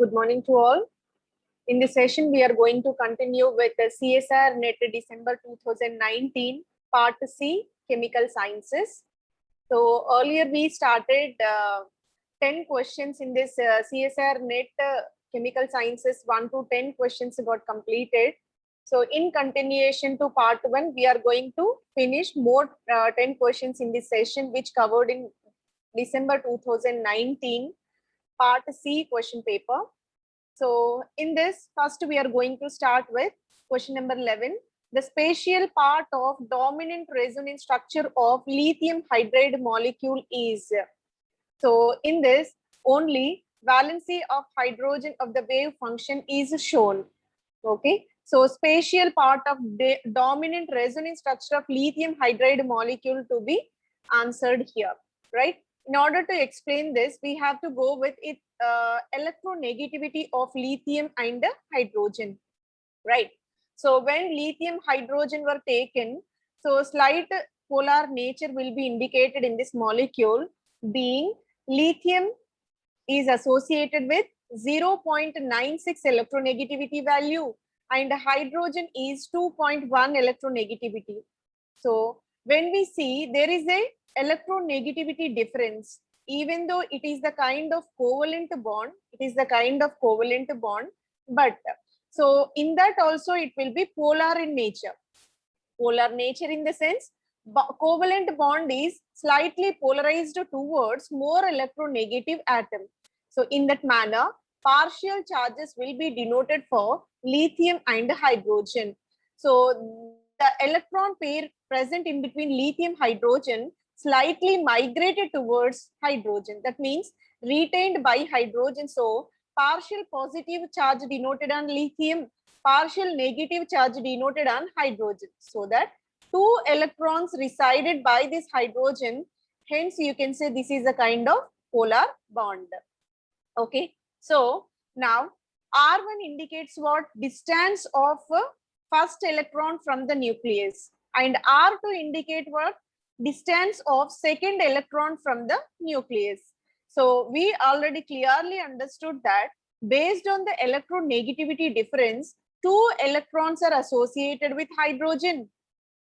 Good morning to all. In this session, we are going to continue with the CSIR NET December 2019, Part C, Chemical Sciences. So earlier we started 10 questions in this CSIR NET Chemical Sciences. 1 to 10 questions got completed. So in continuation to Part 1, we are going to finish more 10 questions in this session, which covered in December 2019, Part C question paper. So in this, first we are going to start with question number 11. The spatial part of dominant resonance structure of lithium hydride molecule is. So in this, only valency of hydrogen of the wave function is shown. Okay. So spatial part of the dominant resonance structure of lithium hydride molecule to be answered here, right? In order to explain this, we have to go with it electronegativity of lithium and hydrogen, right? So when lithium hydrogen were taken, so slight polar nature will be indicated in this molecule, being lithium is associated with 0.96 electronegativity value and hydrogen is 2.1 electronegativity. So when we see there is a electronegativity difference, even though it is the kind of covalent bond, but so in that also it will be polar in nature. Polar nature in the sense, covalent bond is slightly polarized towards more electronegative atom. So in that manner, partial charges will be denoted for lithium and hydrogen. So the electron pair present in between lithium hydrogen slightly migrated towards hydrogen. That means retained by hydrogen. So partial positive charge denoted on lithium, partial negative charge denoted on hydrogen. So that two electrons resided by this hydrogen. Hence, you can say this is a kind of polar bond. Okay. So now R1 indicates what? Distance of first electron from the nucleus, and R2 indicate what? Distance of second electron from the nucleus. So we already clearly understood that based on the electronegativity difference, two electrons are associated with hydrogen.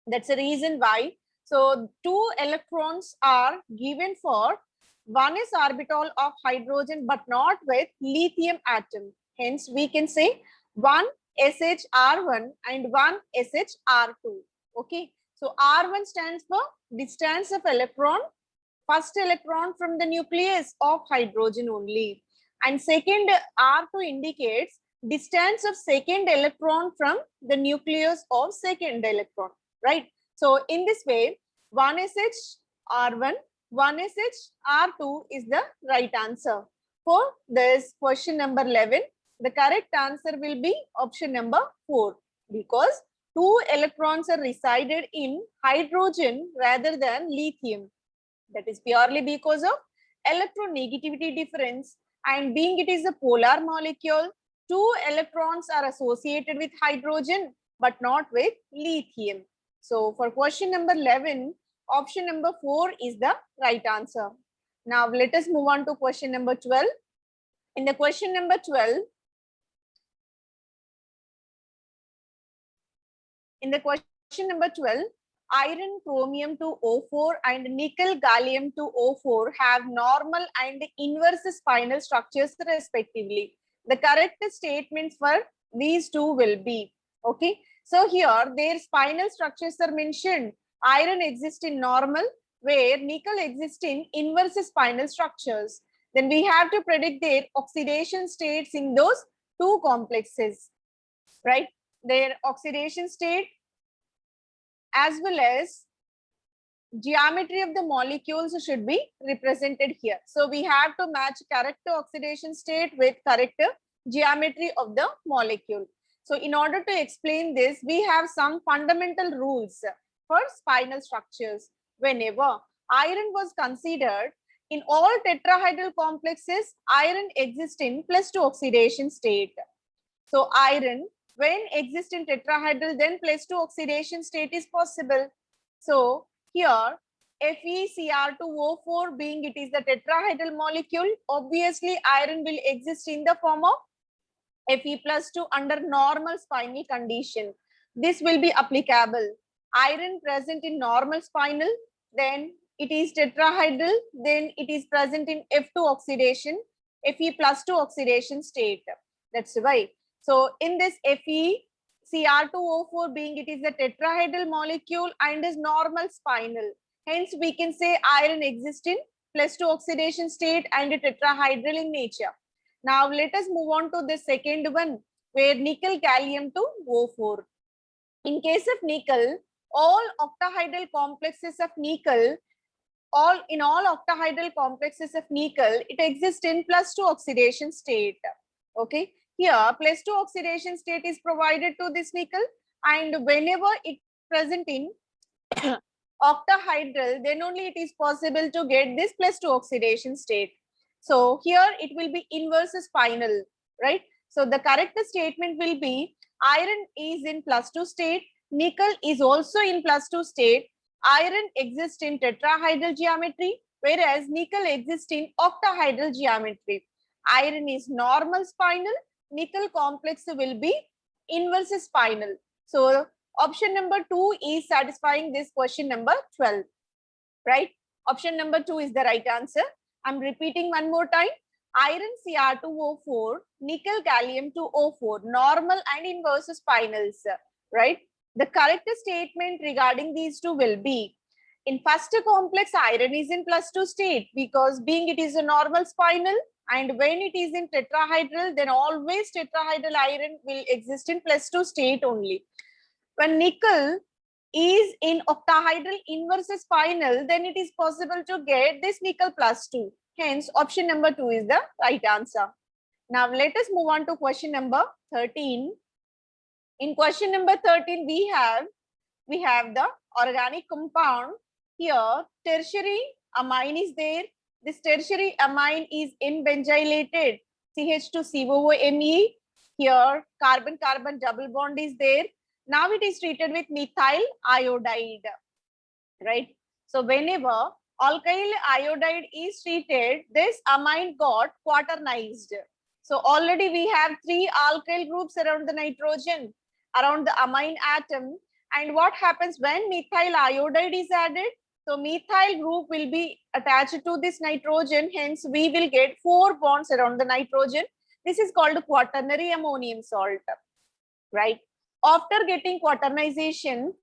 That's the reason why. So two electrons are given for one is orbital of hydrogen but not with lithium atom. Hence we can say one SHR1 and one SHR2. Okay. So R1 stands for distance of electron, first electron from the nucleus of hydrogen only. And second R2 indicates distance of second electron from the nucleus of second electron, right? So in this way, 1SHR1, 1SHR2 is the right answer for this question number 11. The correct answer will be option number 4, because two electrons are resided in hydrogen rather than lithium. That is purely because of electronegativity difference, and being it is a polar molecule, two electrons are associated with hydrogen but not with lithium. So for question number 11, option number 4 is the right answer. Now let us move on to question number 12. In the question number 12, iron chromium to O4 and nickel gallium to O4 have normal and inverse spinal structures respectively. The correct statements for these two will be, okay. So here their spinal structures are mentioned. Iron exists in normal, where nickel exists in inverse spinal structures. Then we have to predict their oxidation states in those two complexes, right? Their oxidation state as well as geometry of the molecules should be represented here. So we have to match correct oxidation state with correct geometry of the molecule. So in order to explain this, we have some fundamental rules for spinal structures. Whenever iron was considered, in all tetrahedral complexes, iron exists in +2 oxidation state. So iron, when exists in tetrahedral, then +2 oxidation state is possible. So here FeCr2O4 being it is the tetrahedral molecule, obviously iron will exist in the form of Fe+2 under normal spinal condition. This will be applicable. Iron present in normal spinal, then it is tetrahedral, then it is present in F2 oxidation, Fe+2 oxidation state. That's why. So in this FeCr2O4 being it is a tetrahedral molecule and is normal spinal. Hence we can say iron exists in +2 oxidation state and tetrahedral in nature. Now let us move on to the second one where nickel gallium to O4. In case of nickel, all octahedral complexes of nickel, all octahedral complexes of nickel, it exists in +2 oxidation state. Okay, here +2 oxidation state is provided to this nickel, and whenever it present in octahedral, then only it is possible to get this +2 oxidation state. So here it will be inverse spinal, right? So the correct statement will be iron is in +2 state, nickel is also in +2 state, iron exists in tetrahedral geometry, whereas nickel exists in octahedral geometry. Iron is normal spinal, nickel complex will be inverse spinal. So option number 2 is satisfying this question number 12, right? Option number 2 is the right answer. I'm repeating one more time. Iron Cr2O4, nickel gallium to O4, normal and inverse spinals, right? The correct statement regarding these two will be, in first complex, iron is in +2 state because being it is a normal spinal, and when it is in tetrahedral, then always tetrahedral iron will exist in +2 state only. When nickel is in octahedral inverse spinal, then it is possible to get this nickel +2. Hence, option number 2 is the right answer. Now, let us move on to question number 13. In question number 13, we have the organic compound. Here, tertiary amine is there. This tertiary amine is N-benzylated, CH2COOMe. Here, carbon-carbon double bond is there. Now it is treated with methyl iodide, right? So whenever alkyl iodide is treated, this amine got quaternized. So already we have 3 alkyl groups around the nitrogen, around the amine atom. And what happens when methyl iodide is added? So methyl group will be attached to this nitrogen. Hence we will get 4 bonds around the nitrogen. This is called quaternary ammonium salt, right? After getting quaternization,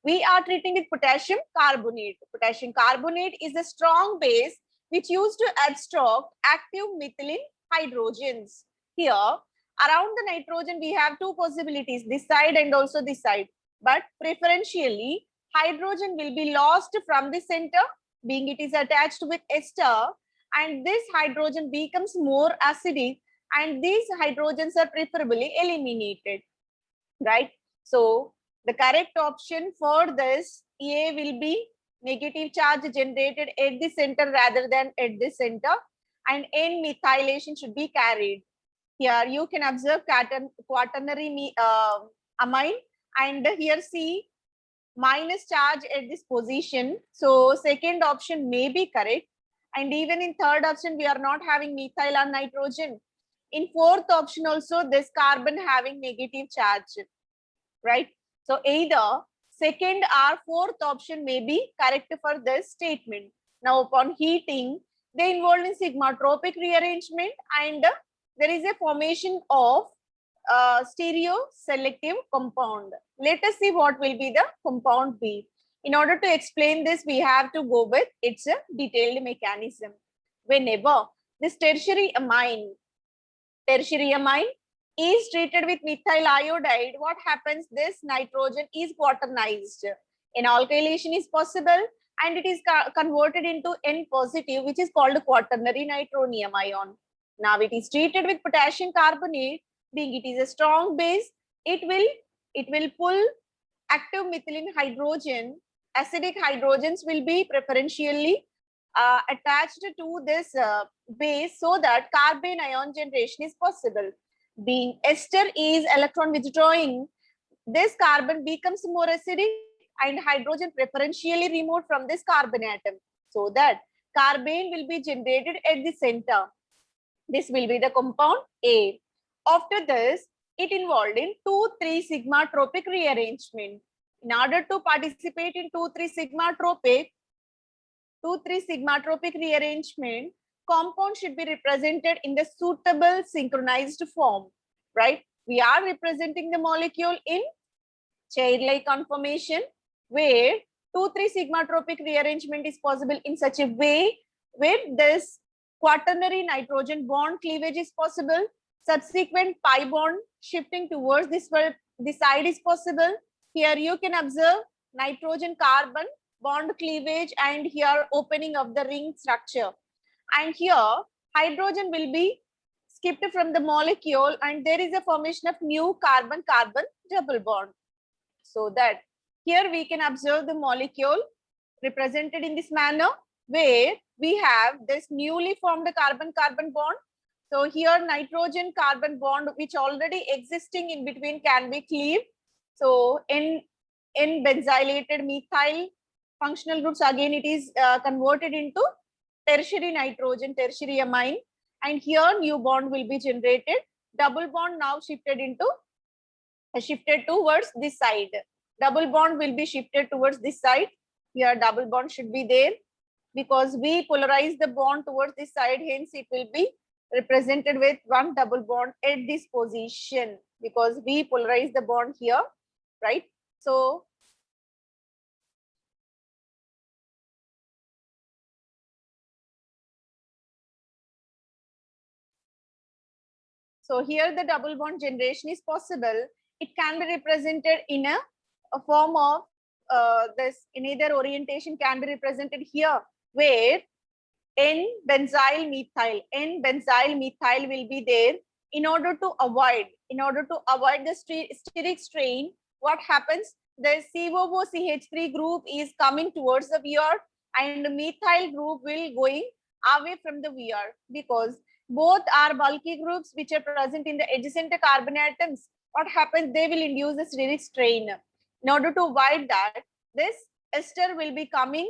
we are treating with potassium carbonate. Potassium carbonate is a strong base which used to abstract active methylene hydrogens. Here, around the nitrogen, we have 2 possibilities, this side and also this side. But preferentially, hydrogen will be lost from the center, being it is attached with ester, and this hydrogen becomes more acidic, and these hydrogens are preferably eliminated, right? So the correct option for this A will be negative charge generated at the center rather than at the center, and N methylation should be carried. Here you can observe quaternary amine, and here C minus charge at this position. So second option may be correct, and even in third option we are not having methyl and nitrogen. In fourth option also this carbon having negative charge, right? So either second or fourth option may be correct for this statement. Now upon heating, they involved in sigmatropic rearrangement, and there is a formation of stereo selective compound. Let us see what will be the compound B. In order to explain this, we have to go with its detailed mechanism. Whenever this tertiary amine is treated with methyl iodide, what happens? This nitrogen is quaternized. An alkylation is possible, and it is converted into N positive, which is called quaternary nitronium ion. Now it is treated with potassium carbonate, being it is a strong base, it will pull active methylene hydrogen. Acidic hydrogens will be preferentially attached to this base so that carbon ion generation is possible. Being ester is electron withdrawing, this carbon becomes more acidic and hydrogen preferentially removed from this carbon atom, so that carbene will be generated at the center. This will be the compound A. After this, it involved in 2,3 sigma tropic rearrangement. In order to participate in 2,3 sigma tropic rearrangement, compound should be represented in the suitable synchronized form, right? We are representing the molecule in chair-like conformation, where 2,3 sigma tropic rearrangement is possible in such a way where this quaternary nitrogen bond cleavage is possible. Subsequent pi bond shifting towards this side is possible. Here you can observe nitrogen carbon bond cleavage, and here opening of the ring structure. And here hydrogen will be skipped from the molecule, and there is a formation of new carbon-carbon double bond. So that here we can observe the molecule represented in this manner, where we have this newly formed carbon-carbon bond. So here nitrogen carbon bond which already existing in between can be cleaved. So in benzylated methyl functional groups, again it is converted into tertiary nitrogen, tertiary amine, and here new bond will be generated. Double bond now shifted towards this side. Double bond will be shifted towards this side. Here double bond should be there because we polarize the bond towards this side, hence it will be represented with one double bond at this position because we polarize the bond here, right? So here the double bond generation is possible. It can be represented in a form of this, in either orientation can be represented here, where N-benzyl methyl will be there. In order to avoid the steric strain, what happens? The COOCH3 group is coming towards the VR, and the methyl group will going away from the VR, because both are bulky groups which are present in the adjacent carbon atoms. What happens? They will induce a steric strain. In order to avoid that, this ester will be coming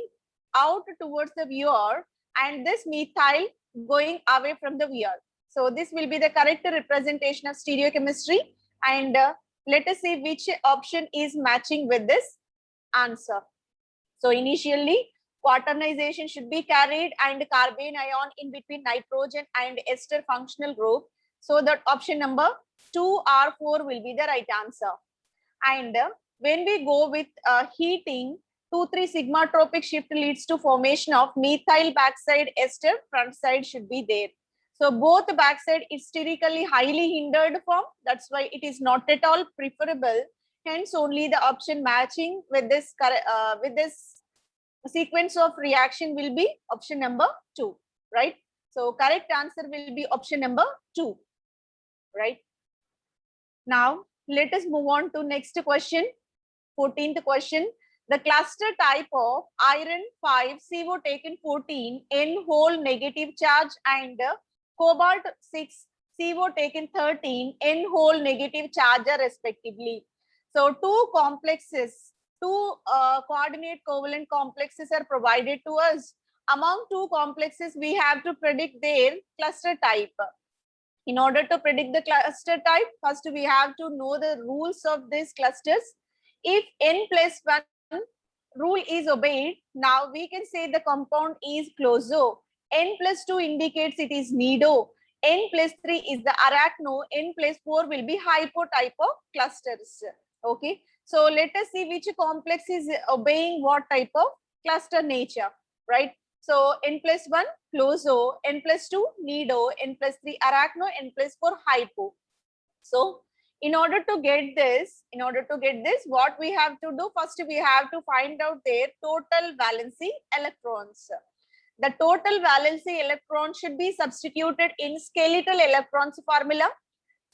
out towards the viewer, and this methyl going away from the viewer. So this will be the correct representation of stereochemistry, and let us see which option is matching with this answer. So initially quaternization should be carried and carbene ion in between nitrogen and ester functional group. So that option number 2 or 4 will be the right answer. And when we go with heating, 2,3 sigma tropic shift leads to formation of methyl backside ester, front side should be there. So both backside is sterically highly hindered form. That's why it is not at all preferable. Hence only the option matching with this sequence of reaction will be option number 2, right? So correct answer will be option number 2, right? Now let us move on to next question, 14th question. The cluster type of iron 5 CO taken 14 N whole negative charge and cobalt 6 CO taken 13 N whole negative charge respectively. So two complexes, two coordinate covalent complexes are provided to us. Among two complexes, we have to predict their cluster type. In order to predict the cluster type, first we have to know the rules of these clusters. If N plus 1 rule is obeyed, now we can say the compound is closo. N plus 2 indicates it is nido. N plus 3 is the arachno. N plus 4 will be hypo type of clusters. Okay. So let us see which complex is obeying what type of cluster nature, right? So N plus 1 closo, N plus 2 nido, N plus 3 arachno, N plus 4 hypo. So in order to get this, what we have to do, first we have to find out their total valency electrons. The total valency electron should be substituted in skeletal electrons formula.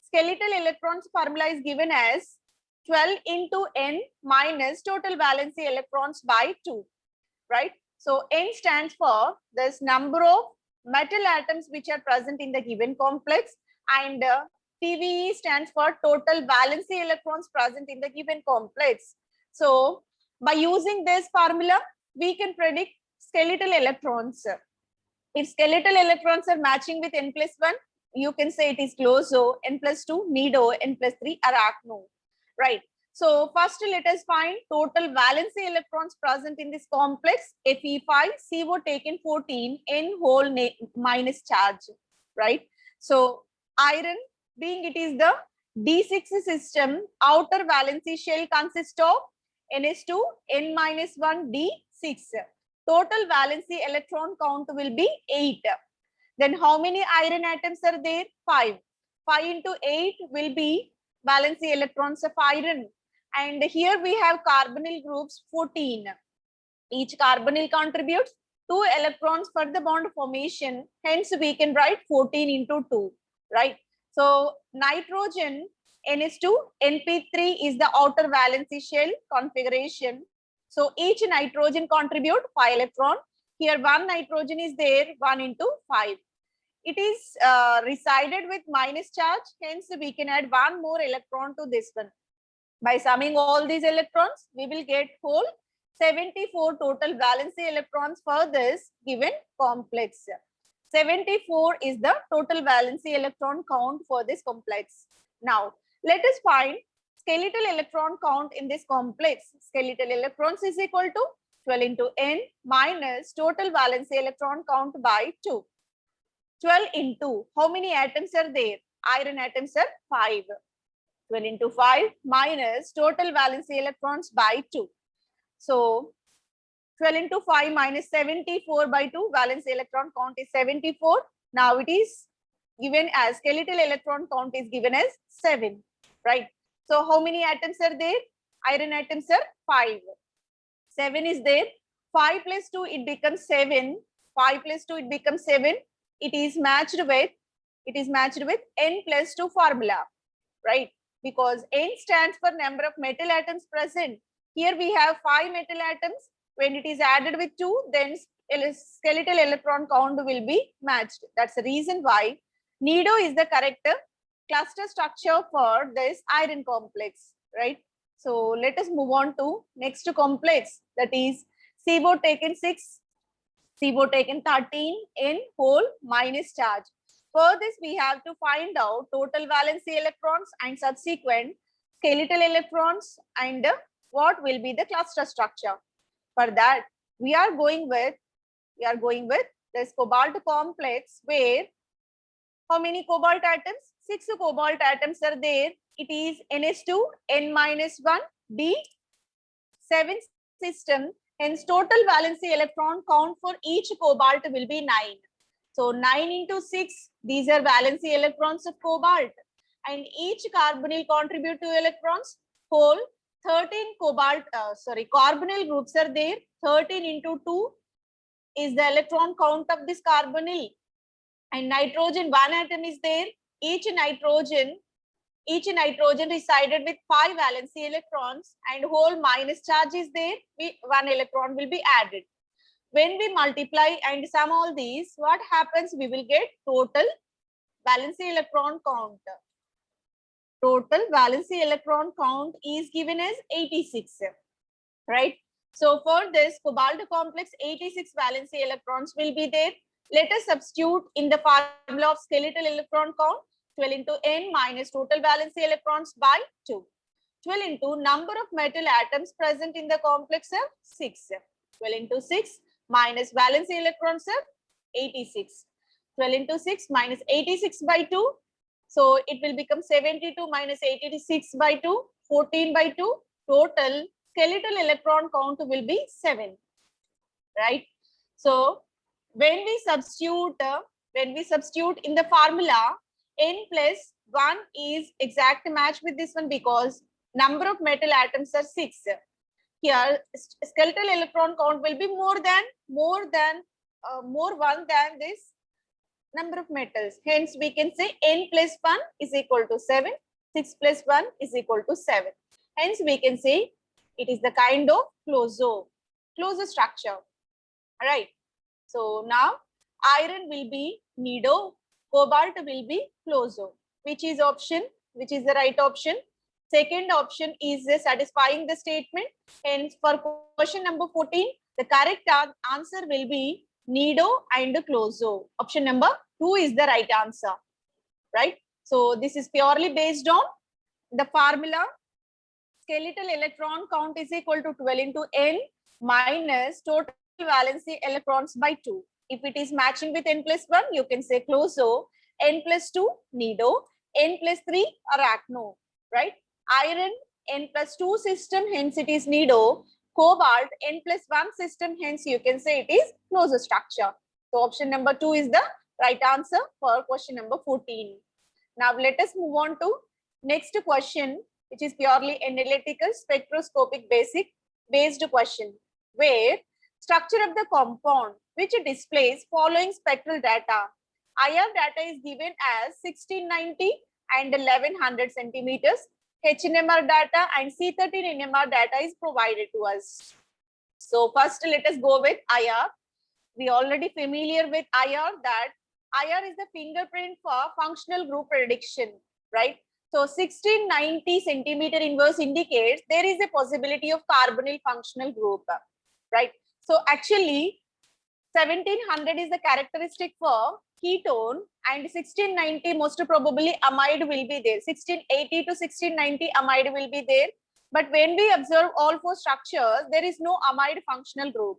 Skeletal electrons formula is given as 12 into N minus total valency electrons by 2, right? So N stands for this number of metal atoms which are present in the given complex, and TVE stands for total valency electrons present in the given complex. So By using this formula, we can predict skeletal electrons. If skeletal electrons are matching with n plus 1, you can say it is closo, n plus 2, nido, n plus 3, arachno, right? So first let us find total valency electrons present in this complex. Fe5, CO taken 14, N whole minus charge, right? So iron, being it is the D6 system, outer valency shell consists of NH2, N minus 1, D6. Total valency electron count will be 8. Then how many iron atoms are there? 5. 5 into 8 will be valency electrons of iron. And here we have carbonyl groups 14. Each carbonyl contributes 2 electrons for the bond formation. Hence we can write 14 into 2, right? So nitrogen NH2, NP3 is the outer valency shell configuration. So each nitrogen contribute 5 electron. Here one nitrogen is there, 1 into 5. It is resided with minus charge. Hence we can add one more electron to this one. By summing all these electrons, we will get whole 74 total valency electrons for this given complex. 74 is the total valency electron count for this complex. Now, let us find skeletal electron count in this complex. Skeletal electrons is equal to 12 into n minus total valency electron count by 2. 12 into, how many atoms are there? Iron atoms are 5. 12 into 5 minus total valency electrons by 2. So 12 into 5 minus 74 by 2, valency electron count is 74. Now it is given as skeletal electron count is given as 7, right? So how many atoms are there? Iron atoms are 5. 7 is there. 5 plus 2, it becomes 7. 5 plus 2, it becomes 7. It is matched with n plus 2 formula, right? Because n stands for number of metal atoms present. Here we have 5 metal atoms. When it is added with 2, then skeletal electron count will be matched. That's the reason why nido is the correct cluster structure for this iron complex, right? So let us move on to next complex, that is CO taken 6, CO taken 13 in whole minus charge. For this, we have to find out total valency electrons and subsequent skeletal electrons and what will be the cluster structure. For that, we are going with this cobalt complex where how many cobalt atoms? 6 cobalt atoms are there. It is NH2, N minus 1, D7 system. Hence, total valency electron count for each cobalt will be 9. So 9 into 6, these are valency electrons of cobalt. And each carbonyl contribute 2 electrons. Whole 13 carbonyl groups are there. 13 into 2 is the electron count of this carbonyl. And nitrogen, one atom is there. Each nitrogen resided with 5 valency electrons and whole minus charge is there. One electron will be added. When we multiply and sum all these, what happens? We will get total valency electron count. Total valency electron count is given as 86, right? So for this cobalt complex, 86 valency electrons will be there. Let us substitute in the formula of skeletal electron count. 12 into n minus total valency electrons by 2. 12 into number of metal atoms present in the complex of 6. 12 into 6 minus valency electrons of 86. 12 into 6 minus 86 by 2. So it will become 72 minus 86 by 2, 14 by 2. Total skeletal electron count will be 7, right? So when we substitute in the formula, n plus 1 is exact match with this one because number of metal atoms are 6. Here skeletal electron count will be more one than this number of metals. Hence we can say n plus 1 is equal to 7. 6 plus 1 is equal to 7. Hence we can say it is the kind of closure structure. All right. So now iron will be nido, cobalt will be closure. Which is the right option? Second option is satisfying the statement. Hence, for question number 14, the correct answer will be nido and clozo. Option number 2 is the right answer, right? So this is purely based on the formula. Skeletal electron count is equal to 12 into n minus total valency electrons by 2. If it is matching with n plus 1, you can say clozo, n plus 2 nido, n plus 3 arachno, right? Iron n plus 2 system, hence it is nido. Cobalt n plus 1 system, hence you can say it is clozo structure. So option number 2 is the right answer for question number 14. Now let us move on to next question, which is purely analytical spectroscopic based question, where structure of the compound which displays following spectral data. IR data is given as 1690 and 1100 centimeters. HNMR data and C13 NMR data is provided to us. So first let us go with IR. We already familiar with IR, that IR is the fingerprint for functional group prediction, right? So 1690 centimeter inverse indicates there is a possibility of carbonyl functional group, right? So actually 1700 is the characteristic for ketone and 1690 most probably amide will be there. 1680 to 1690 amide will be there. But when we observe all four structures, there is no amide functional group.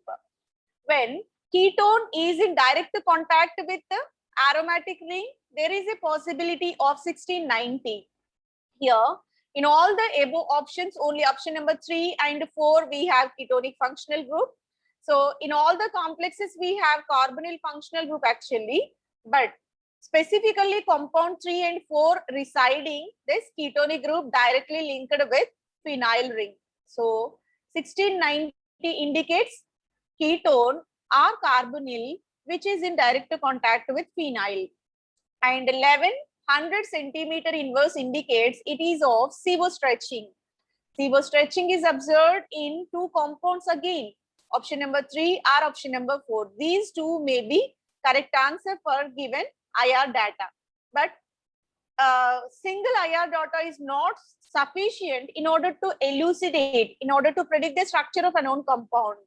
When ketone is in direct contact with the aromatic ring, there is a possibility of 1690. Here, in all the above options, only option number 3 and 4, we have ketonic functional group. So in all the complexes, we have carbonyl functional group actually, but specifically compound 3 and 4 residing this ketonic group directly linked with phenyl ring. So 1690 indicates ketone or carbonyl which is in direct contact with phenyl, and 1100 centimeter inverse indicates it is of SIBO stretching. SIBO stretching is observed in two compounds again, option number 3 or option number 4. These two may be correct answer for given IR data, but single IR data is not sufficient in order to elucidate, in order to predict the structure of a known compound.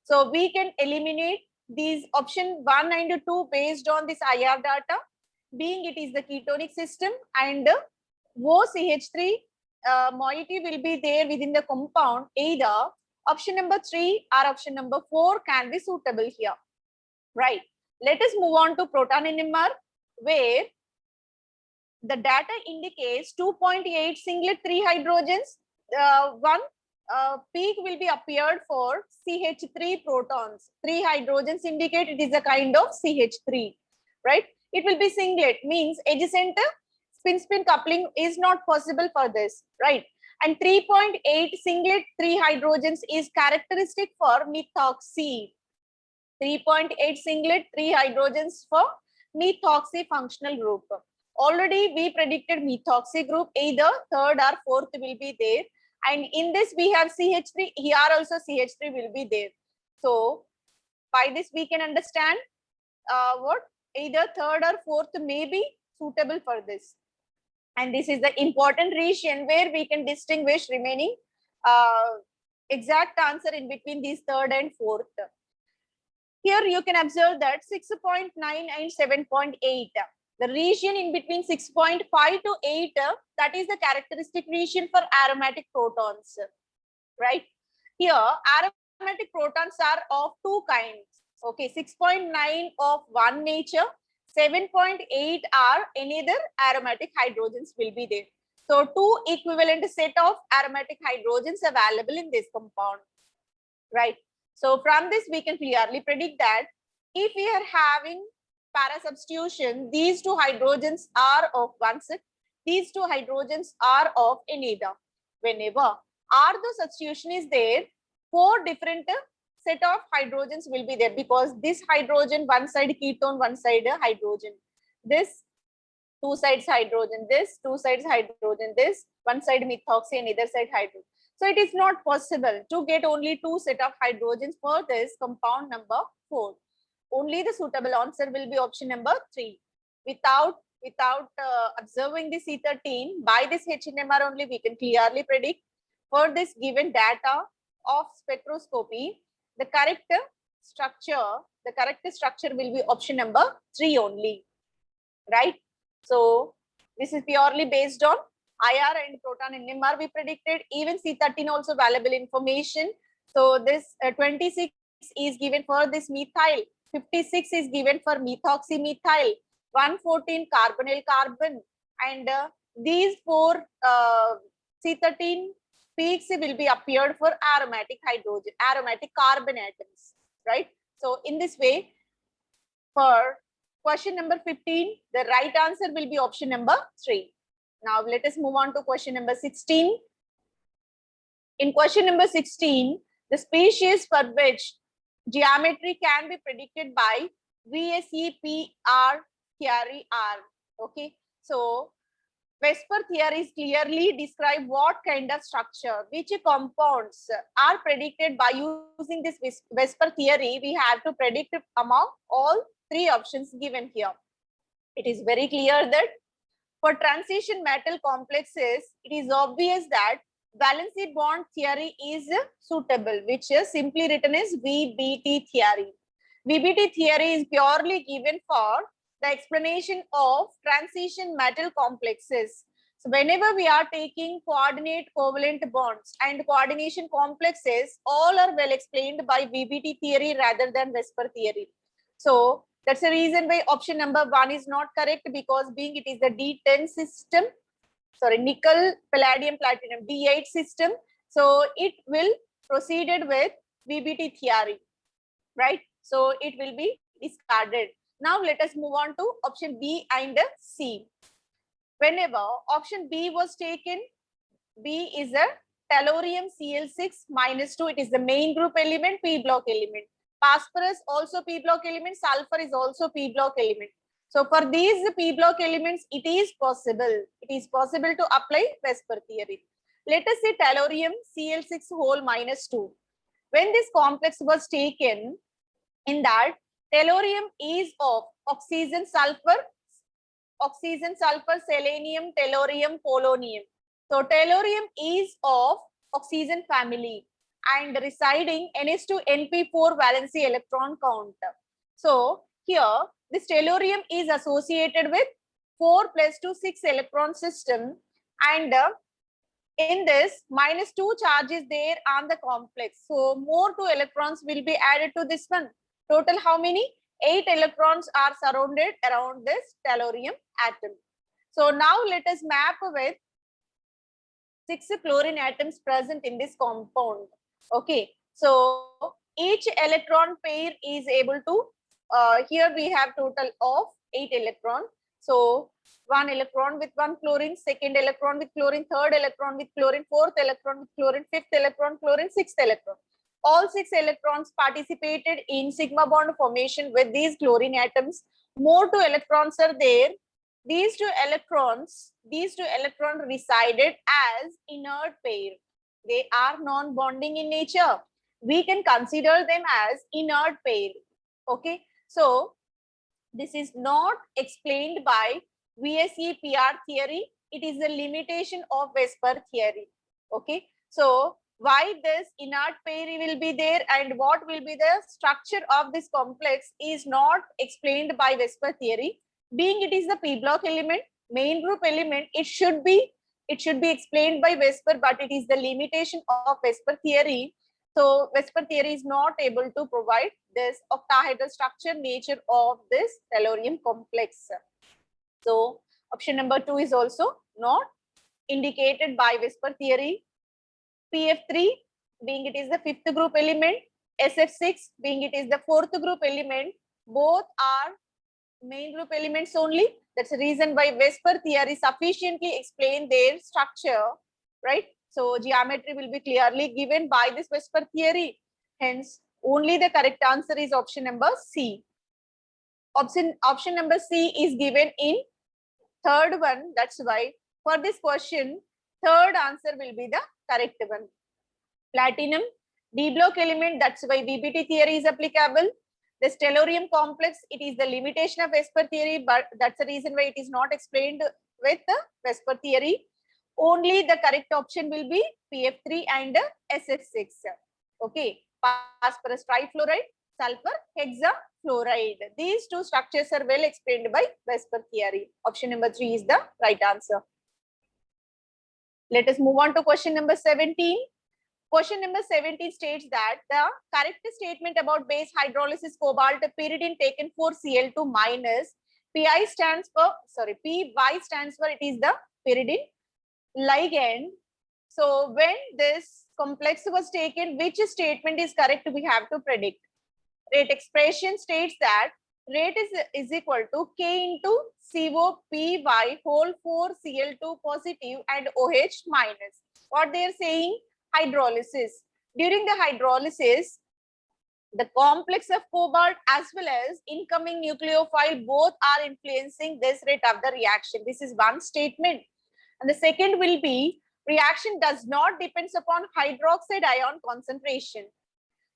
So we can eliminate these option 1 and 2 based on this IR data, being it is the ketonic system and OCH3 moiety will be there within the compound. Either option number 3 or option number 4 can be suitable here, right? Let us move on to proton NMR, where the data indicates 2.8 singlet 3 hydrogens. One peak will be appeared for CH3 protons. 3 hydrogens indicate it is a kind of CH3, right? It will be singlet, means adjacent spin-spin coupling is not possible for this, right? And 3.8 singlet 3 hydrogens is characteristic for methoxy. 3.8 singlet 3 hydrogens for methoxy functional group. Already we predicted methoxy group, either third or fourth will be there. And in this we have CH3, here also CH3 will be there. So by this we can understand what either third or fourth may be suitable for this. And this is the important region where we can distinguish remaining exact answer in between these third and fourth. Here you can observe that 6.9 and 7.8. The region in between 6.5 to 8, that is the characteristic region for aromatic protons, right? Here, aromatic protons are of two kinds. Okay, 6.9 of one nature, 7.8 are another aromatic hydrogens will be there. So, two equivalent set of aromatic hydrogens available in this compound, right? So, from this we can clearly predict that if we are having para substitution, these two hydrogens are of one set, these two hydrogens are of another. Whenever the substitution is there, 4 different set of hydrogens will be there, because this hydrogen, one side ketone, one side hydrogen, this 2 sides hydrogen, this 2 sides hydrogen, this one side methoxy, another side hydrogen. So it is not possible to get only 2 set of hydrogens for this compound number 4. Only the suitable answer will be option number 3. Without without observing the C13, by this HNMR only we can clearly predict for this given data of spectroscopy, the correct structure will be option number 3 only, right? So this is purely based on IR and proton NMR we predicted. Even C13 also valuable information. So this 26 is given for this methyl, 56 is given for methoxymethyl, 114 carbonyl carbon, and these four C13 peaks will be appeared for aromatic carbon atoms, right? So in this way, for question number 15, the right answer will be option number 3. Now let us move on to question number 16. In question number 16, the species for which geometry can be predicted by VSEPR theory are. Okay, so Vesper theories clearly describe what kind of structure, which compounds are predicted by using this Vesper theory. We have to predict among all 3 options given here. It is very clear that for transition metal complexes, it is obvious that valency bond theory is suitable, which is simply written as VBT theory. VBT theory is purely given for the explanation of transition metal complexes. So whenever we are taking coordinate covalent bonds and coordination complexes, all are well explained by VBT theory rather than Vesper theory. So that's the reason why option number 1 is not correct, because being it is the D10 system, sorry, nickel, palladium, platinum, D8 system. So it will proceeded with VBT theory, right? So it will be discarded. Now let us move on to option B and C. Whenever option B was taken, B is a tellurium Cl6 minus 2. It is the main group element, P block element. Phosphorus also P block element, sulfur is also P block element. So for these P block elements, it is possible to apply Vesper theory. Let us say tellurium Cl6 whole minus 2. When this complex was taken, in that tellurium is of oxygen, sulfur, selenium, tellurium, polonium. So tellurium is of oxygen family and residing NH2NP4 valency electron count. So here this tellurium is associated with 4 plus 2 6 electron system, and in this minus 2 charge is there on the complex. So more 2 electrons will be added to this one. Total how many? 8 electrons are surrounded around this tellurium atom. So now let us map with 6 chlorine atoms present in this compound. Okay, so each electron pair is able to, here we have total of 8 electrons. So 1 electron with 1 chlorine, second electron with chlorine, third electron with chlorine, fourth electron with chlorine, fifth electron chlorine, sixth electron. All 6 electrons participated in sigma bond formation with these chlorine atoms. More 2 electrons are there. These two electrons resided as inert pair. They are non-bonding in nature. We can consider them as inert pair. Okay, so this is not explained by VSEPR theory. It is a limitation of Vesper theory. Okay, so why this inert pair will be there and what will be the structure of this complex is not explained by Vesper theory. Being it is the P block element, main group element, it should be explained by Vesper, but it is the limitation of Vesper theory. So Vesper theory is not able to provide this octahedral structure nature of this tellurium complex. So option number 2 is also not indicated by Vesper theory. PF3 being it is the 5th group element, SF6 being it is the 4th group element, both are main group elements only. That's the reason why Vesper theory sufficiently explain their structure, right? So geometry will be clearly given by this Vesper theory. Hence, only the correct answer is option number C. Option number C is given in third one. That's why for this question, third answer will be the correct one. Platinum, D block element. That's why VBT theory is applicable. The stellarium complex, it is the limitation of Vesper theory, but that's the reason why it is not explained with the Vesper theory. Only the correct option will be PF3 and SS6. Okay, phosphorus trifluoride, sulfur hexafluoride. These two structures are well explained by Vesper theory. Option number 3 is the right answer. Let us move on to question number 17. Question number 17 states that the correct statement about base hydrolysis cobalt pyridine taken for Cl2 minus Pi stands for, sorry, Py stands for, it is the pyridine ligand. So when this complex was taken, which statement is correct, we have to predict. Rate expression states that rate is equal to K into CO Py whole 4 Cl2 positive and OH minus. What they are saying? Hydrolysis. During the hydrolysis, the complex of cobalt as well as incoming nucleophile both are influencing this rate of the reaction. This is one statement. And the second will be reaction does not depends upon hydroxide ion concentration.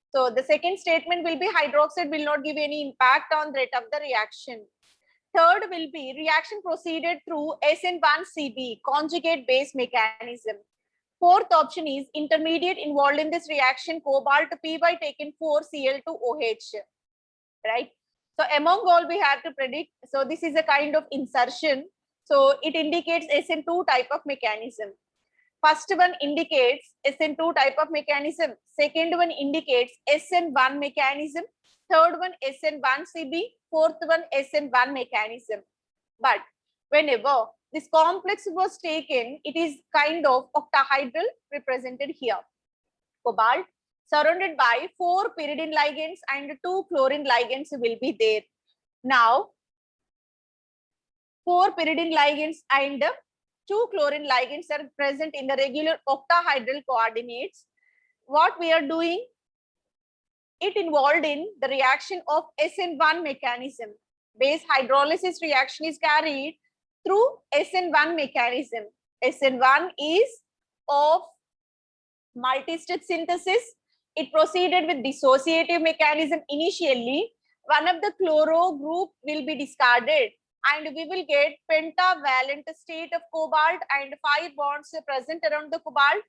So the second statement will be hydroxide will not give any impact on rate of the reaction. Third will be reaction proceeded through SN1CB conjugate base mechanism. Fourth option is intermediate involved in this reaction cobalt Py taken for Cl2OH, right? So among all we have to predict. So this is a kind of insertion. So it indicates SN2 type of mechanism. First one indicates SN2 type of mechanism. Second one indicates SN1 mechanism. Third one SN1CB. Fourth one SN1 mechanism. But whenever this complex was taken, it is kind of octahedral represented here. Cobalt surrounded by 4 pyridine ligands and 2 chlorine ligands will be there. Now, 4 pyridine ligands and 2 chlorine ligands are present in the regular octahedral coordinates. What we are doing, it involved in the reaction of SN1 mechanism. Base hydrolysis reaction is carried through SN1 mechanism. SN1 is of multi-stage synthesis. It proceeded with dissociative mechanism initially. One of the chloro group will be discarded and we will get pentavalent state of cobalt and 5 bonds present around the cobalt,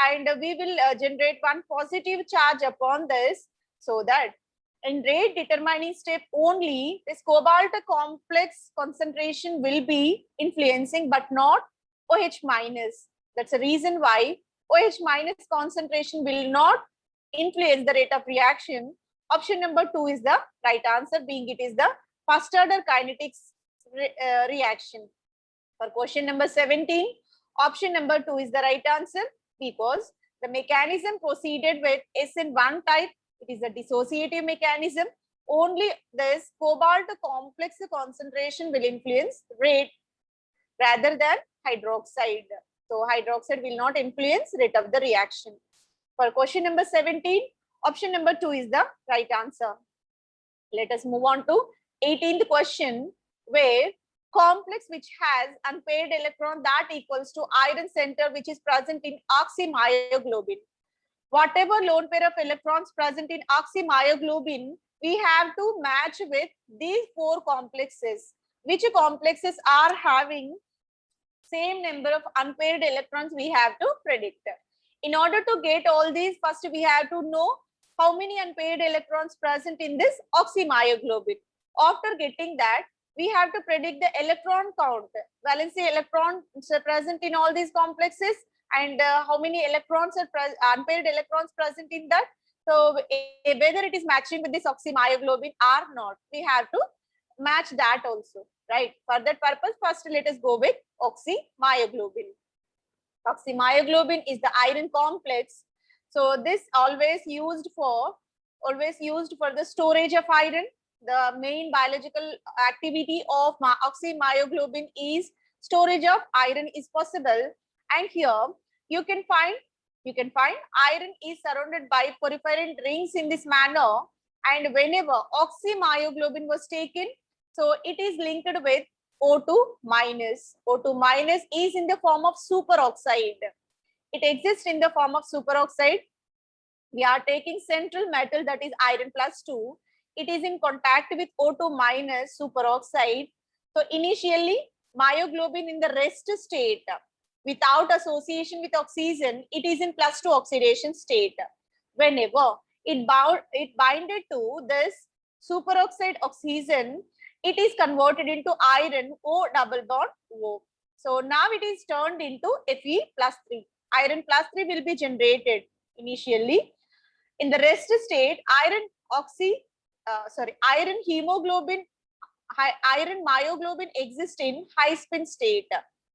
and we will generate one positive charge upon this, so that in rate determining step only this cobalt complex concentration will be influencing but not OH minus. That's the reason why OH minus concentration will not influence the rate of reaction. Option number 2 is the right answer, being it is the first order kinetics reaction. For question number 17, option number 2 is the right answer, because the mechanism proceeded with SN1 type. It is a dissociative mechanism. Only this cobalt complex concentration will influence rate rather than hydroxide. So hydroxide will not influence rate of the reaction. For question number 17, option number 2 is the right answer. Let us move on to 18th question, where complex which has unpaired electron that equals to iron center which is present in oxymyoglobin. Whatever lone pair of electrons present in oxymyoglobin, we have to match with these 4 complexes. Which complexes are having same number of unpaired electrons we have to predict. In order to get all these, first we have to know how many unpaired electrons present in this oxymyoglobin. After getting that, we have to predict the electron count, valency electrons are present in all these complexes, and how many electrons are unpaired electrons present in that. So whether it is matching with this oxymyoglobin or not, we have to match that also, right? For that purpose, first let us go with oxymyoglobin. Oxymyoglobin is the iron complex. So this always used for the storage of iron. The main biological activity of oxymyoglobin is storage of iron is possible. And here you can find iron is surrounded by porphyrin rings in this manner. And whenever oxymyoglobin was taken, so it is linked with O2 minus. O2 minus is in the form of superoxide. It exists in the form of superoxide. We are taking central metal, that is iron plus 2. it is in contact with O2 minus superoxide. So initially, myoglobin in the rest state without association with oxygen, it is in +2 oxidation state. Whenever it binded to this superoxide oxygen, it is converted into iron O double bond O. So now it is turned into Fe+3. Iron +3 will be generated initially. In the rest state, iron hemoglobin, iron myoglobin exists in high spin state.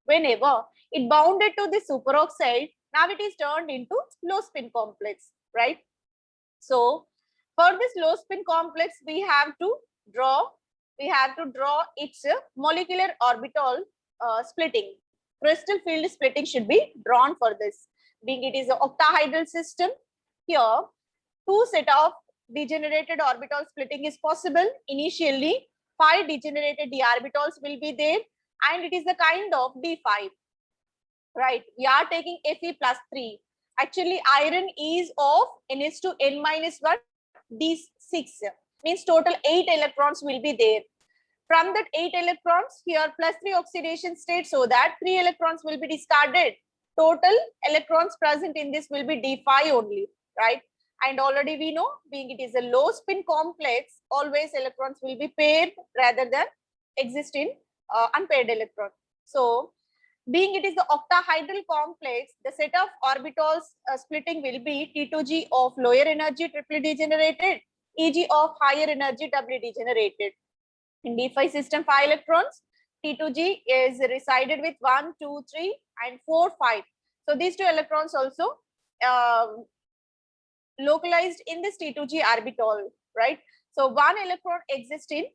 Whenever it bounded to the superoxide, now it is turned into low spin complex, right? So for this low spin complex, we have to draw its molecular orbital splitting. Crystal field splitting should be drawn for this. Being it is an octahedral system, here two set of degenerated orbital splitting is possible. Initially, 5 degenerated d orbitals will be there, and it is a kind of d5. Right, we are taking Fe+3. Actually, iron is of Ns to N-1 d6, means total 8 electrons will be there. From that 8 electrons, here +3 oxidation state, so that 3 electrons will be discarded. Total electrons present in this will be d5 only, right? And already we know, being it is a low spin complex, always electrons will be paired rather than exist in unpaired electron. So being it is the octahedral complex, the set of orbitals splitting will be T2G of lower energy triply degenerated, Eg of higher energy doubly degenerated. In D5 system, 5 electrons, T2G is resided with 1, 2, 3 and 4, 5. So these 2 electrons also localized in this T2G orbital, right? So 1 electron exists in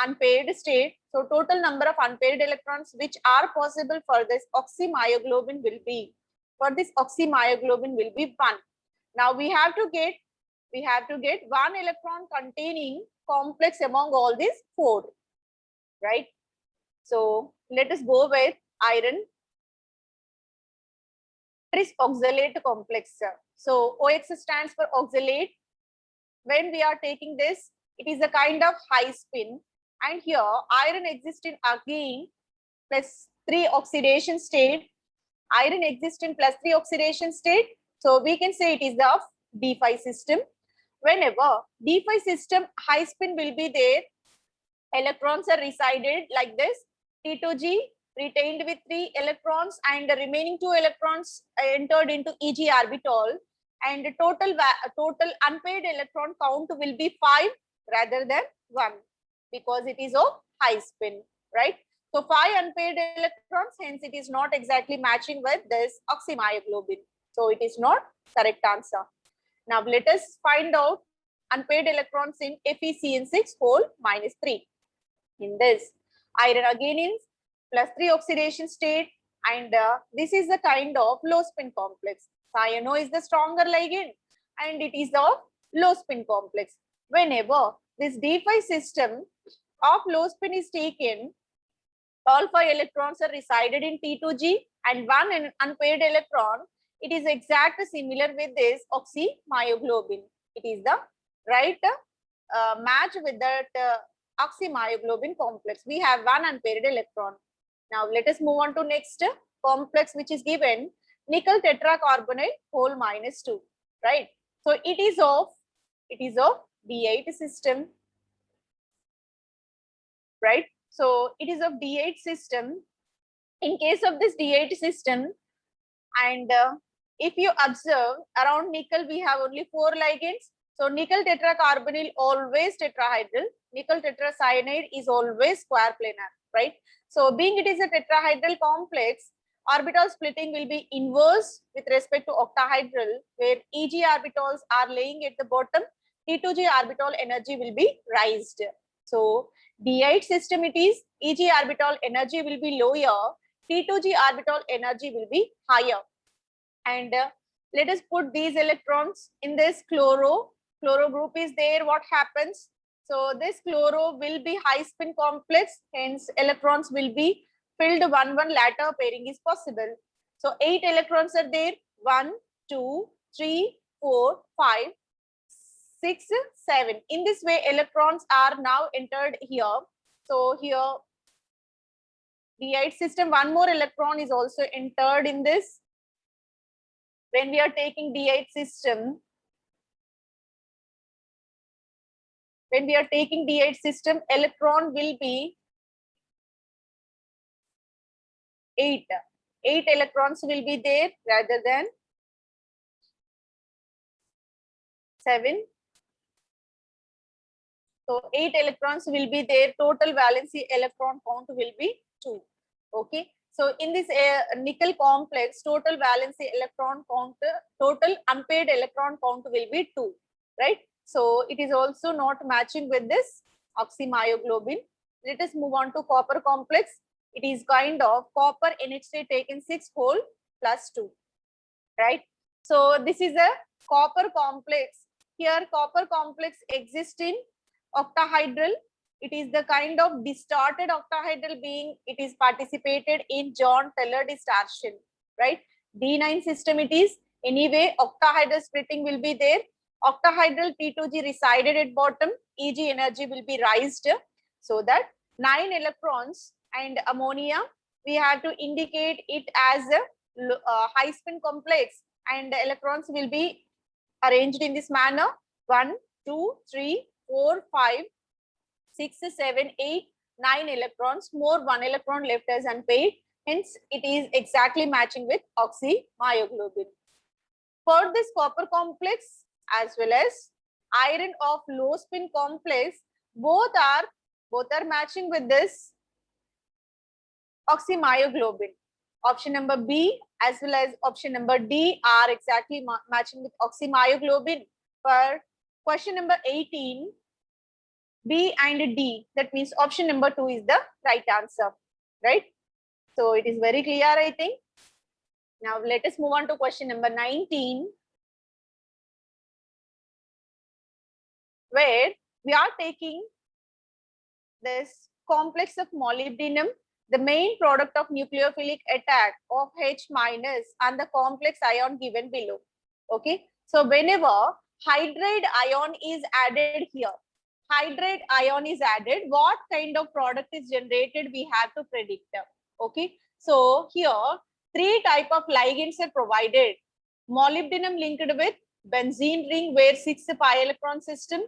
unpaired state. So total number of unpaired electrons which are possible for this oxymyoglobin will be, 1 Now we have to get 1 electron containing complex among all these 4, right? So let us go with iron tris oxalate complex. So OX stands for oxalate. When we are taking this, it is a kind of high spin, and here iron exists in again +3 oxidation state. Iron exists in +3 oxidation state, so we can say it is the D5 system. Whenever D5 system, high spin will be there, electrons are resided like this. T2G retained with 3 electrons, and the remaining 2 electrons entered into Eg orbital, and the total unpaired electron count will be 5 rather than 1, because it is of high spin, right? So 5 unpaired electrons, hence it is not exactly matching with this oxymyoglobin. So it is not correct answer. Now let us find out unpaired electrons in FeCN6 whole -3. In this, iron again is +3 oxidation state, and this is the kind of low spin complex. Cyano is the stronger ligand, and it is of low spin complex. Whenever this D5 system of low spin is taken, all 5 electrons are resided in T2G and 1 unpaired electron. It is exactly similar with this oxymyoglobin. It is the right match with that oxymyoglobin complex. We have 1 unpaired electron. Now let us move on to next complex, which is given nickel tetracarbonyl whole -2, right? So it is of D8 system, right? So it is of D8 system. In case of this D8 system, and if you observe around nickel, we have only 4 ligands. So nickel tetracarbonyl always tetrahedral, nickel tetracyanide is always square planar, right? So being it is a tetrahedral complex, orbital splitting will be inverse with respect to octahedral, where Eg orbitals are laying at the bottom, T2G orbital energy will be raised. So D8 system, it is Eg orbital energy will be lower, T2G orbital energy will be higher. And let us put these electrons in this chloro group is there. What happens? So this chloro will be high spin complex, hence electrons will be filled 1-1, latter pairing is possible. So 8 electrons are there, 1, 2, 3, 4, 5, 6, 7. In this way, electrons are now entered here. So here, D8 system, one more electron is also entered in this. When we are taking D8 system, electron will be 8. 8 electrons will be there rather than 7. So 8 electrons will be there. Total valency electron count will be 2. Okay. So in this nickel complex, total valency electron count, total unpaired electron count will be 2. Right. So it is also not matching with this oxymyoglobin. Let us move on to copper complex. It is kind of copper NH3 taken 6 whole plus 2. Right. So this is a copper complex. Here copper complex exists in octahedral. It is the kind of distorted octahedral being. It is participated in John Teller distortion, right? D9 system it is. Anyway, octahedral splitting will be there. Octahedral T2G resided at bottom. Eg energy will be raised so that 9 electrons and ammonia. We have to indicate it as a high spin complex, and the electrons will be arranged in this manner. 1, 2, 3, 4, 5, 6, 7, 8, 9 electrons, more 1 electron left as unpaired. Hence, it is exactly matching with oxymyoglobin. For this copper complex as well as iron of low spin complex, both are matching with this oxymyoglobin. Option number B as well as option number D are exactly matching with oxymyoglobin. For question number 18, B and D, that means option number 2 is the right answer, right? So it is very clear, I think. Now let us move on to question number 19, where we are taking this complex of molybdenum, the main product of nucleophilic attack of H minus and the complex ion given below. Okay, so whenever hydride ion is added here, what kind of product is generated, we have to predict. Okay, so here 3 type of ligands are provided. Molybdenum linked with benzene ring where 6 pi electron system,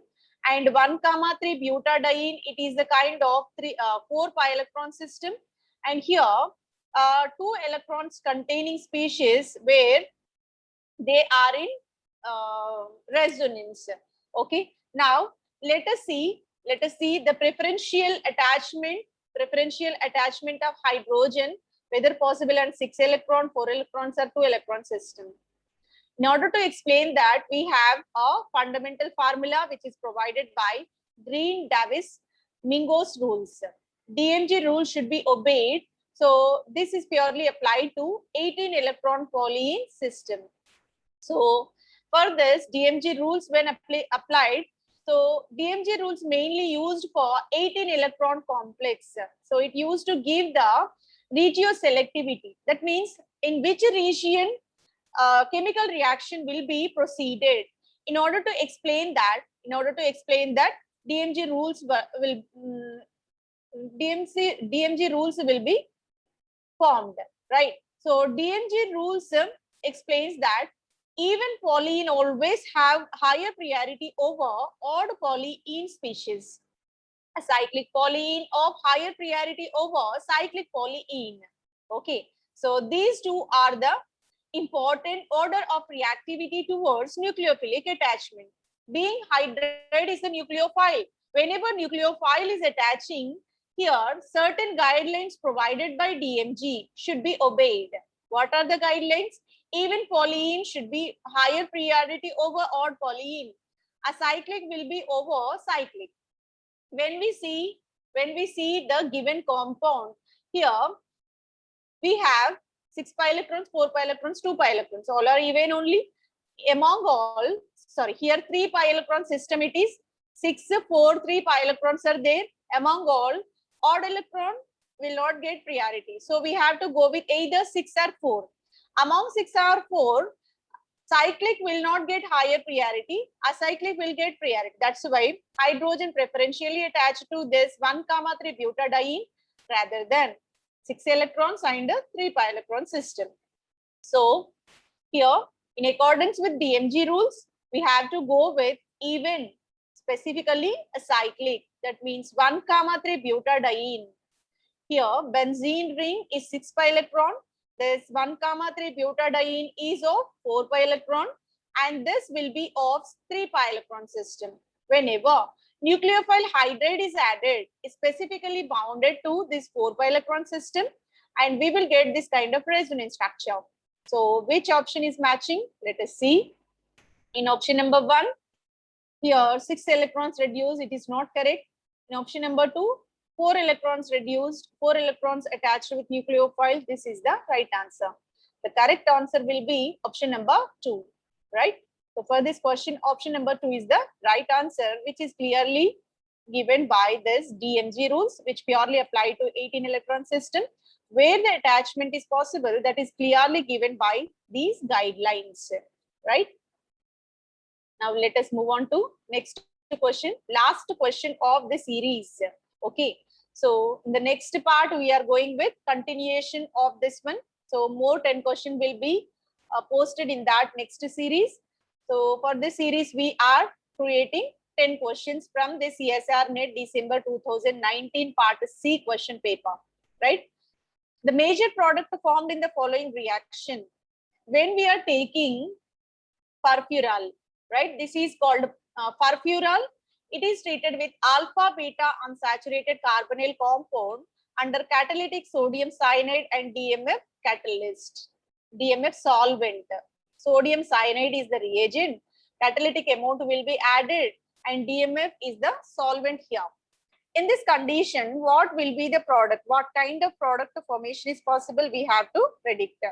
and 1,3 butadiene, it is the kind of 4 pi electron system. And here 2 electrons containing species where they are in resonance. Okay, now let us see the preferential attachment of hydrogen, whether possible on 6 electron, 4 electrons or 2 electron system. In order to explain that, we have a fundamental formula which is provided by Green, Davis, Mingo's rules. DMG rule should be obeyed. So this is purely applied to 18 electron polyene system. So for this, DMG rules when applied, so DMG rules mainly used for 18 electron complex. So it used to give the regioselectivity. That means in which region chemical reaction will be proceeded. In order to explain that, DMG rules will be formed, right? So DMG rules explains that even polyene always have higher priority over odd polyene species. A cyclic polyene of higher priority over cyclic polyene. Okay, so these two are the important order of reactivity towards nucleophilic attachment. Being hydride is a nucleophile. Whenever nucleophile is attaching, here certain guidelines provided by DMG should be obeyed. What are the guidelines? Even polyene should be higher priority over odd polyene. A cyclic will be over cyclic. When we see the given compound, here we have 6 pi electrons, 4 pi electrons, 2 pi electrons. All are even only. Among all, sorry, here 3 pi electron system it is. 6, 4, 3 pi electrons are there. Among all, odd electron will not get priority. So we have to go with either 6 or 4. Among 6 or 4, Cyclic will not get higher priority. Acyclic will get priority. That's why hydrogen preferentially attached to this 1,3 butadiene rather than 6 electrons and a 3 pi electron system. So here, in accordance with DMG rules, we have to go with even specifically a cyclic. That means 1,3 butadiene. Here, benzene ring is 6 pi electron. This 1,3 butadiene is of 4 pi electron, and this will be of 3 pi electron system. Whenever nucleophile hydride is added, is specifically bounded to this 4 pi electron system, and we will get this kind of resonance structure. So which option is matching? Let us see. In option number 1, here 6 electrons reduced, it is not correct. In option number 2, 4 electrons reduced, 4 electrons attached with nucleophile. This is the right answer. The correct answer will be option number 2, right? So for this question, option number 2 is the right answer, which is clearly given by this DMG rules, which purely apply to 18 electron system, where the attachment is possible. That is clearly given by these guidelines, right? Now let us move on to next question, last question of the series. Okay, so in the next part we are going with continuation of this one. So more 10 question will be posted in that next series. So for this series we are creating 10 questions from this CSR NET December 2019 part C question paper, right? The major product formed in the following reaction. When we are taking furfural, right? This is called furfural. It is treated with alpha beta unsaturated carbonyl compound under catalytic sodium cyanide and DMF catalyst. DMF solvent. Sodium cyanide is the reagent. Catalytic amount will be added and DMF is the solvent here. In this condition, what will be the product? What kind of product formation is possible? We have to predict.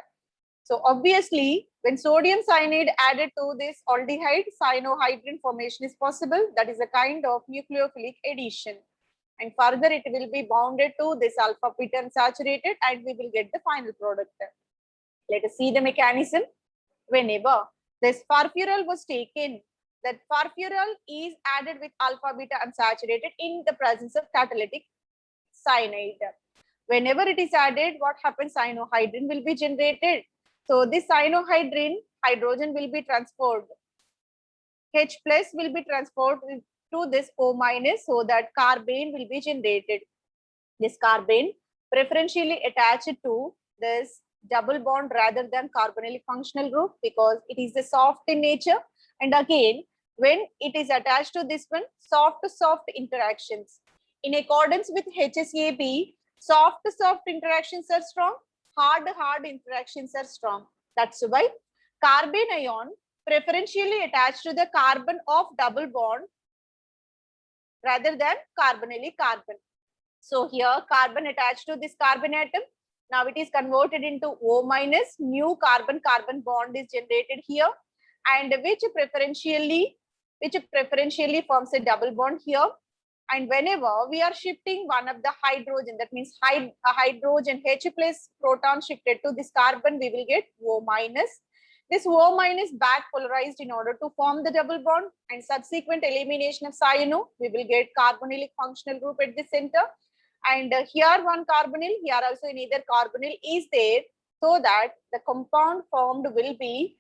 So obviously, when sodium cyanide added to this aldehyde, cyanohydrin formation is possible. That is a kind of nucleophilic addition. And further, it will be bounded to this alpha beta unsaturated and we will get the final product. Let us see the mechanism. Whenever this furfural was taken, that furfural is added with alpha beta unsaturated in the presence of catalytic cyanide. Whenever it is added, what happens? Cyanohydrin will be generated. So this cyanohydrin, hydrogen will be transferred. H plus will be transferred to this O minus so that carbene will be generated. This carbene preferentially attached to this double bond rather than carbonylic functional group because it is a soft in nature. And again, when it is attached to this one, soft to soft interactions. In accordance with HSAB, soft to soft interactions are strong, hard interactions are strong. That's why carbene ion preferentially attached to the carbon of double bond rather than carbonylic carbon. So here carbon attached to this carbon atom. Now it is converted into O minus, new carbon-carbon bond is generated here, and which preferentially forms a double bond here. And whenever we are shifting one of the hydrogen, that means hydrogen H plus proton shifted to this carbon, we will get O minus. This O minus back polarized in order to form the double bond, and subsequent elimination of cyano, we will get carbonylic functional group at the center. And here one carbonyl, here also another carbonyl is there, so that the compound formed will be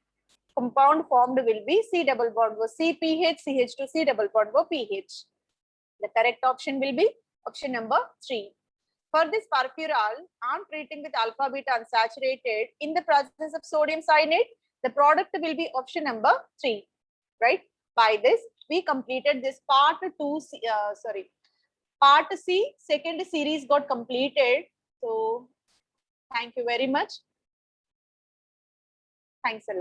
C double bond O CPH, CH2 C double bond O PH. The correct option will be option number 3. For this furfural, on treating with alpha beta unsaturated in the presence of sodium cyanide, the product will be option number 3, right? By this, we completed this part C, second series got completed. So, thank you very much. Thanks a lot.